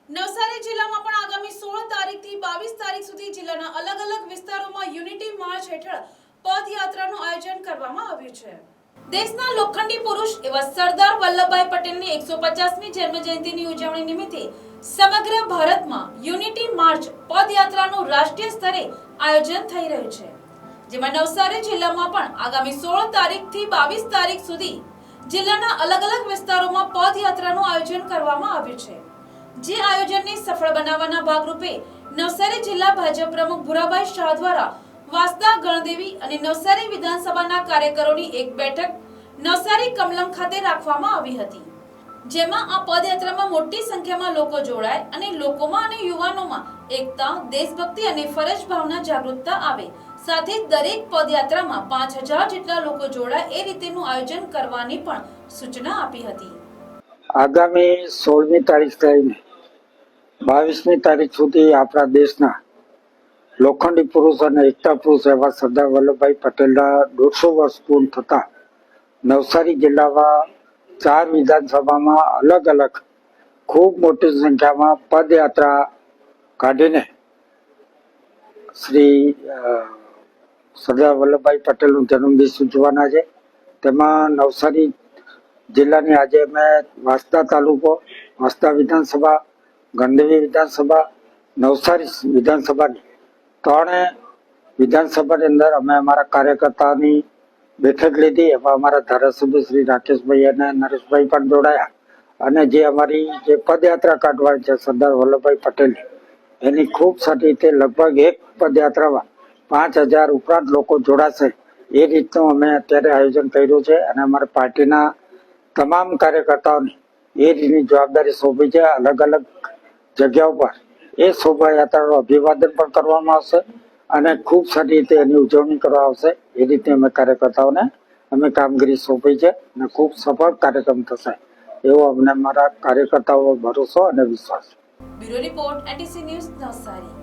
નવસારી જિલ્લામાં પણ આગામી 16 તારીખથી 22 તારીખ સુધી જિલ્લાના અલગ અલગ વિસ્તારોમાં યુનિટી માર્ચ હેઠળ પદયાત્રાનું આયોજન કરવામાં આવ્યું છે। દેશના લોખંડી પુરુષ એવા સરદાર વલ્લભભાઈ પટેલની 150મી જન્મજયંતિની ઉજવણી નિમિત્તે સમગ્ર ભારતમાં યુનિટી માર્ચ પદયાત્રાનું રાષ્ટ્રીય સ્તરે આયોજન થઈ રહ્યું છે, જેમાં નવસારી જિલ્લામાં પણ આગામી 16 તારીખથી 22 તારીખ સુધી જિલ્લાના અલગ અલગ વિસ્તારોમાં પદયાત્રાનું આયોજન કરવામાં આવ્યું છે। જે આયોજનને સફળ બનાવવાના ભાગરૂપે નવસારી જિલ્લા ભાજપ પ્રમુખ ભુરાભાઈ શાહ દ્વારા વાસદા ગણદેવી અને નવસારી વિધાનસભાના કાર્યકરોની એક બેઠક નવસારી કમલમ ખાતે રાખવામાં આવી હતી, જેમાં આ પદયાત્રામાં મોટી સંખ્યામાં લોકો જોડાય અને લોકોમાં અને યુવાનોમાં એકતા, દેશભક્તિ અને ફરજ ભાવના જાગૃતતા આવે, સાથે દરેક પદયાત્રામાં 5000 જેટલા લોકો જોડાય એ રીતેનું આયોજન કરવાની પણ સૂચના આપી હતી। આગામી 16મી તારીખ લઈને 22મી તારીખ સુધી આપણા દેશના લોખંડી પુરુષ અને એકતા પુરુષ એવા સરદાર વલ્લભભાઈ પટેલના 150 વર્ષ પૂર્ણ થતા નવસારી જિલ્લામાં 4 વિધાનસભામાં અલગ અલગ ખૂબ મોટી સંખ્યામાં પદયાત્રા કાઢીને શ્રી સરદાર વલ્લભભાઈ પટેલનું જન્મદિવસ ઉજવવાના છે। તેમાં નવસારી જિલ્લાની આજે મેં વાસદા તાલુકો, વાસદા વિધાનસભા, ગણદેવી વિધાનસભા, નવસારી વિધાનસભાની 3 વિધાનસભાની અંદર અમે અમારા કાર્યકર્તાની બેઠક લીધી। એમાં અમારા ધારાસભ્ય શ્રી રાકેશભાઈ અને નરેશભાઈ પણ જોડાયા અને જે અમારી જે પદયાત્રા કાઢવાની છે સરદાર વલ્લભભાઈ પટેલની, એની ખૂબ સારી રીતે લગભગ એક પદયાત્રામાં 5000 ઉપરાંત લોકો જોડાશે એ રીતનું અમે અત્યારે આયોજન કર્યું છે અને અમારા પાર્ટીના તમામ કાર્યકર્તાઓને એ રીતની જવાબદારી સોંપી છે। અલગ અલગ જગ્યાઓ પર એ શોભાયાત્રાનું અભિવાદન પણ કરવામાં આવશે અને ખૂબ સારી રીતે એની ઉજવણી કરવામાં આવશે એ રીતે અમે કાર્યકર્તાઓને કામગીરી સોંપી છે અને ખૂબ સફળ કાર્યક્રમ થશે એવો અમને મારા કાર્યકર્તાઓ ભરોસો અને વિશ્વાસ છે। Bureau report, NTC news, Navsari.